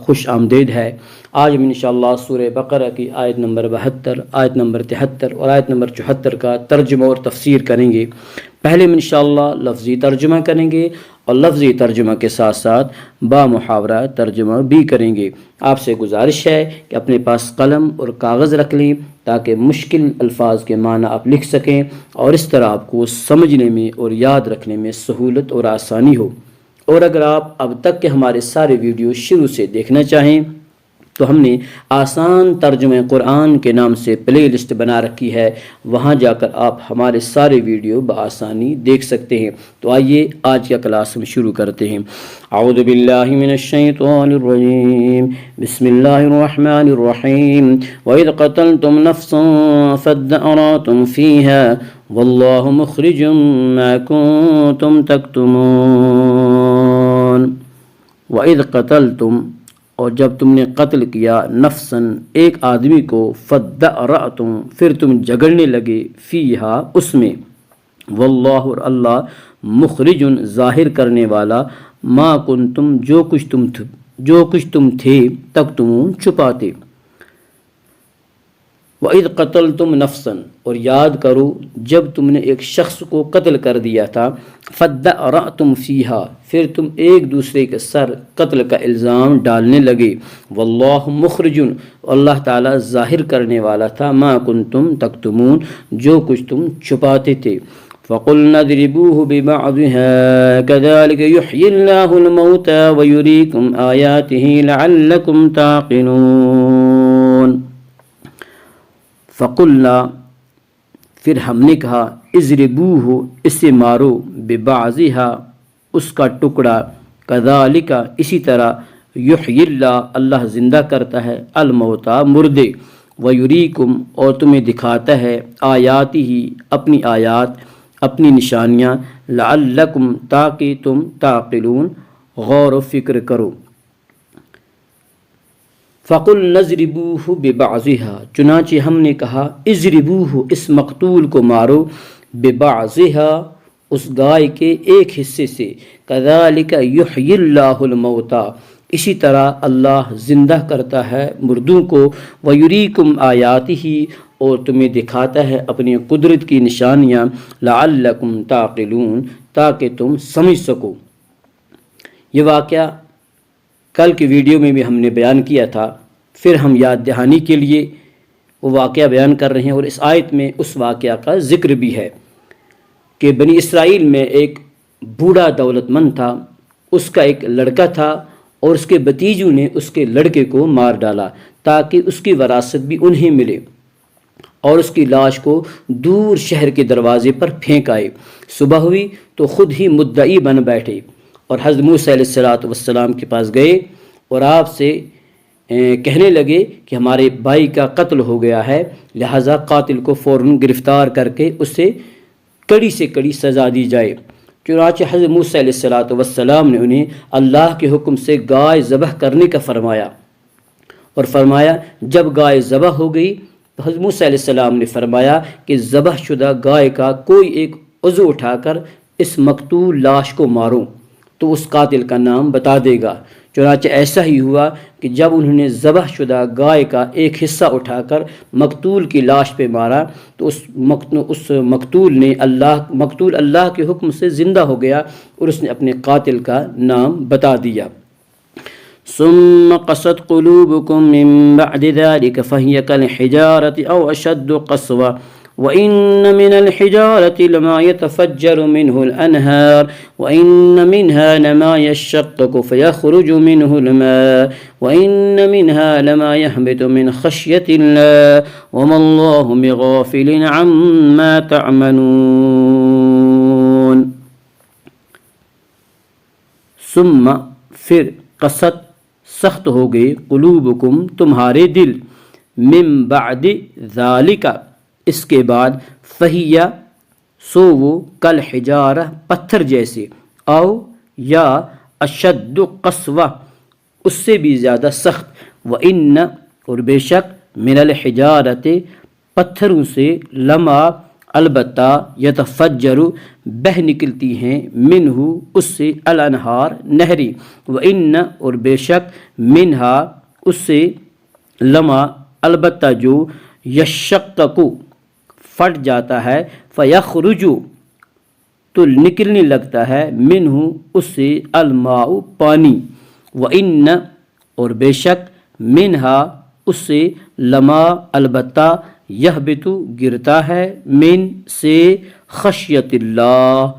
خوش آمدید ہے۔ آج ہم انشاءاللہ سورہ بقرہ کی آیت نمبر 72، آیت نمبر 73 اور آیت نمبر 74 کا ترجمہ اور تفسیر کریں گے۔ پہلے ہم انشاءاللہ لفظی ترجمہ کریں گے اور لفظی ترجمہ کے ساتھ ساتھ با محاورہ ترجمہ بھی کریں گے۔ آپ سے گزارش ہے کہ اپنے پاس قلم اور کاغذ رکھ لیں تاکہ مشکل الفاظ کے معنی آپ لکھ سکیں اور اس طرح آپ کو سمجھنے میں اور یاد رکھنے میں سہولت اور آسانی ہو۔ اور اگر آپ اب تک کے ہمارے سارے ویڈیو شروع سے دیکھنا چاہیں تو ہم نے آسان ترجمہ قرآن کے نام سے پلے لسٹ بنا رکھی ہے، وہاں جا کر آپ ہمارے سارے ویڈیو بآسانی دیکھ سکتے ہیں۔ تو آئیے آج کا کلاس ہم شروع کرتے ہیں۔ اعوذ باللہ من الشیطان الرجیم، بسم اللہ الرحمن الرحیم۔ وَإِذْ قَتَلْتُمْ نَفْسًا فَادَّارَأْتُمْ فِيهَا وَاللَّهُ مُخْرِجٌ مَا كُنْتُمْ تَكْتُمُونَ۔ وَإِذْ قَتَلْتُمْ، اور جب تم نے قتل کیا، نفساً ایک آدمی کو، فَادَّارَأْتُمْ پھر تم جھگڑنے لگے، فیہا اس میں، واللہ اور اللہ، مخرج ظاہر کرنے والا، ما کنتم جو کچھ تم تھے، تکتمون چھپاتے۔ وَإِذْ قَتَلْتُمْ نَفْسًا، اور یاد کرو جب تم نے ایک شخص کو قتل کر دیا تھا، فَادَّارَأْتُمْ فِيهَا پھر تم ایک دوسرے کے سر قتل کا الزام ڈالنے لگے، واللہ مخرج اللہ تعالیٰ ظاہر کرنے والا تھا، ما کنتم تکتمون جو کچھ تم چھپاتے تھے۔ فَقُلْنَا اضْرِبُوهُ بِبَعْضِهَا كَذَلِكَ يُحْيِي اللَّهُ الْمَوْتَى وَيُرِيكُمْ آيَاتِهِ لَعَلَّكُمْ تَعْقِلُونَ۔ فَقُلْنَا پھر ہم نے کہا، اضربوہ اسے مارو، ببعضها اس کا ٹکڑا، کذالک اسی طرح، یحیی اللہ زندہ کرتا ہے، الموتى مردے، ویریکم اور تمہیں دکھاتا ہے، آیاتہ اپنی آیات، اپنی نشانیاں، لعلکم تاکہ تم تعقلون غور و فکر کرو۔ فَقُلْنَا اضْرِبُوهُ بِبَعْضِهَا چنانچہ ہم نے کہا، اضربوہ اس مقتول کو مارو، ببعضها اس گائے کے ایک حصے سے، کذالک یحیی اللہ الموتى اسی طرح اللہ زندہ کرتا ہے مردوں کو، ویریکم آیاتہ اور تمہیں دکھاتا ہے اپنی قدرت کی نشانیاں، لعلکم تعقلون تاکہ تم سمجھ سکو۔ یہ واقعہ کل کی ویڈیو میں بھی ہم نے بیان کیا تھا، پھر ہم یاد دہانی کے لیے وہ واقعہ بیان کر رہے ہیں، اور اس آیت میں اس واقعہ کا ذکر بھی ہے کہ بنی اسرائیل میں ایک بوڑھا دولت مند تھا، اس کا ایک لڑکا تھا اور اس کے بھتیجوں نے اس کے لڑکے کو مار ڈالا تاکہ اس کی وراثت بھی انہیں ملے، اور اس کی لاش کو دور شہر کے دروازے پر پھینک آئے۔ صبح ہوئی تو خود ہی مدعی بن بیٹھے اور حضرت موسیٰ علیہ السلام کے پاس گئے اور آپ سے کہنے لگے کہ ہمارے بھائی کا قتل ہو گیا ہے، لہٰذا قاتل کو فوراً گرفتار کر کے اسے کڑی سے کڑی سزا دی جائے۔ چنانچہ حضرت موسیٰ علیہ السلام نے انہیں اللہ کے حکم سے گائے ذبح کرنے کا فرمایا، اور فرمایا جب گائے ذبح ہو گئی تو حضرت موسیٰ علیہ السلام نے فرمایا کہ ذبح شدہ گائے کا کوئی ایک عضو اٹھا کر اس مقتول لاش کو مارو تو اس قاتل کا نام بتا دے گا۔ چنانچہ ایسا ہی ہوا کہ جب انہوں نے ذبح شدہ گائے کا ایک حصہ اٹھا کر مقتول کی لاش پہ مارا تو اس مقتول اللہ کے حکم سے زندہ ہو گیا اور اس نے اپنے قاتل کا نام بتا دیا۔ ثم قست قلوبكم من بعد ذلك فهي كالحجارة أو أشد قسوة وَإِنَّ مِنَ الْحِجَارَةِ لَمَا يَتَفَجَّرُ مِنْهُ الْأَنْهَارُ وَإِنَّ مِنْهَا لَمَا يَشَّقَّقُ فَيَخْرُجُ مِنْهُ الْمَاءُ وَإِنَّ مِنْهَا لَمَا يَهْبِطُ مِنْ خَشْيَةِ اللَّهِ وَمَا اللَّهُ بِغَافِلٍ عَمَّا تَعْمَلُونَ۔ ثم پھر قست سخت ہو گئے، قلوبکم تمہارے دل، من بعد ذالک اس کے بعد، فہیا سو وہ، کل حجارہ پتھر جیسے، او یا اشد قسوہ اس سے بھی زیادہ سخت، وَإِنَّ اور بے شک، من الحجارت پتھروں سے، لما البتہ یتفجر بہ نکلتی ہیں منہ اس سے الانہار نہری، وان اور بے شک منہا اس سے لما البتہ جو یشقق پھٹ جاتا ہے، فیخرج تو نکلنے لگتا ہے منہ اس سے الماء پانی، وان اور بے شک منہا اس سے لما البتہ یہبط گرتا ہے من سے خشیت اللہ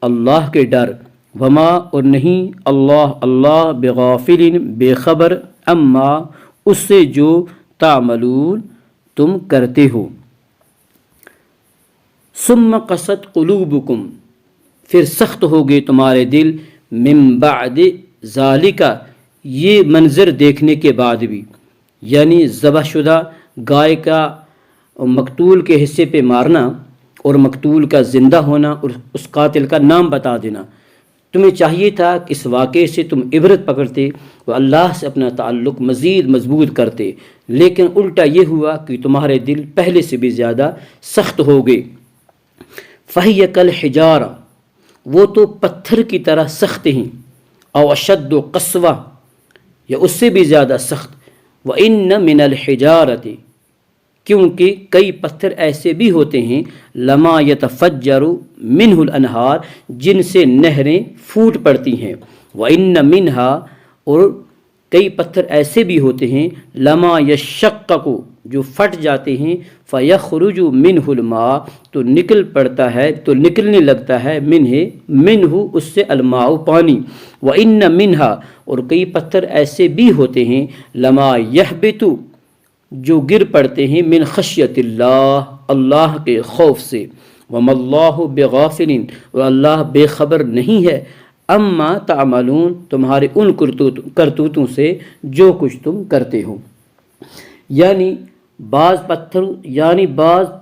اللہ کے ڈر، وما اور نہیں اللہ بغافل بے خبر اما اس سے جو تعملون تم کرتے ہو۔ ثم قست قلوبکم پھر سخت ہو گئے تمہارے دل، من بعد ذالک یہ منظر دیکھنے کے بعد بھی، یعنی ذبح شدہ گائے کا مقتول کے حصے پہ مارنا اور مقتول کا زندہ ہونا اور اس قاتل کا نام بتا دینا، تمہیں چاہیے تھا کہ اس واقعے سے تم عبرت پکڑتے اور اللہ سے اپنا تعلق مزید مضبوط کرتے، لیکن الٹا یہ ہوا کہ تمہارے دل پہلے سے بھی زیادہ سخت ہو گئے۔ فَهِيَ كَالْحِجَارَةِ وہ تو پتھر کی طرح سخت ہیں، او اشد قسوہ یا اس سے بھی زیادہ سخت، وَإِنَّ مِنَ الْحِجَارَةِ کیونکہ کئی پتھر ایسے بھی ہوتے ہیں، لما یتفجر منہ الانہار جن سے نہریں پھوٹ پڑتی ہیں، وَإِنَّ مِنْهَا اور کئی پتھر ایسے بھی ہوتے ہیں، لما یشقق جو پھٹ جاتے ہیں، فیخرج منہ الماء تو نکل پڑتا ہے تو نکلنے لگتا ہے منہ اس سے الماء پانی، وَإِنَّ مِنْهَا اور کئی پتھر ایسے بھی ہوتے ہیں، لما یہبط جو گر پڑتے ہیں من خشیت اللہ اللہ کے خوف سے، وما اللہ بغافل اور اللہ بے خبر نہیں ہے، اما تعملون تمہارے ان کرتوتوں سے جو کچھ تم کرتے ہو۔ یعنی بعض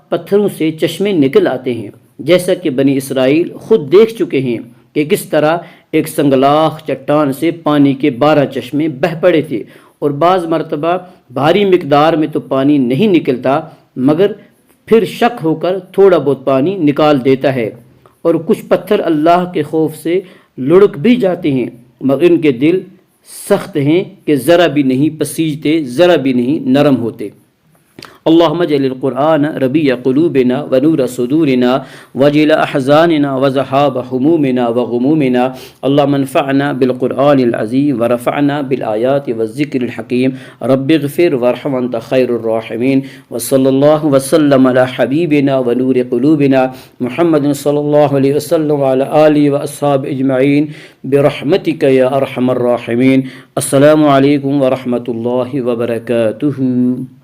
پتھروں سے چشمے نکل آتے ہیں، جیسا کہ بنی اسرائیل خود دیکھ چکے ہیں کہ کس طرح ایک سنگلاخ چٹان سے پانی کے 12 چشمے بہہ پڑے تھے، اور بعض مرتبہ بھاری مقدار میں تو پانی نہیں نکلتا مگر پھر شک ہو کر تھوڑا بہت پانی نکال دیتا ہے، اور کچھ پتھر اللہ کے خوف سے لڑک بھی جاتے ہیں مگر ان کے دل سخت ہیں کہ ذرا بھی نہیں پسیجتے، ذرا بھی نہیں نرم ہوتے۔ اللہم اجعل القرآن ربیع قلوبنا ونور صدورنا وجل احزاننا وذہاب حمومنا وغمومنا، اللہم انفعنا بالقرآن العظیم ورفعنا بالآیات والذکر الحکیم، رب اغفر وارحم انت خیر الراحمین، وصلی اللہ وسلم علی حبیبنا ونور قلوبنا محمد صلی اللہ علیہ وسلم وعلی آلہ واصحابہ اجمعین برحمتک یا ارحم الراحمین۔ السلام علیکم ورحمۃ اللہ وبرکاتہ۔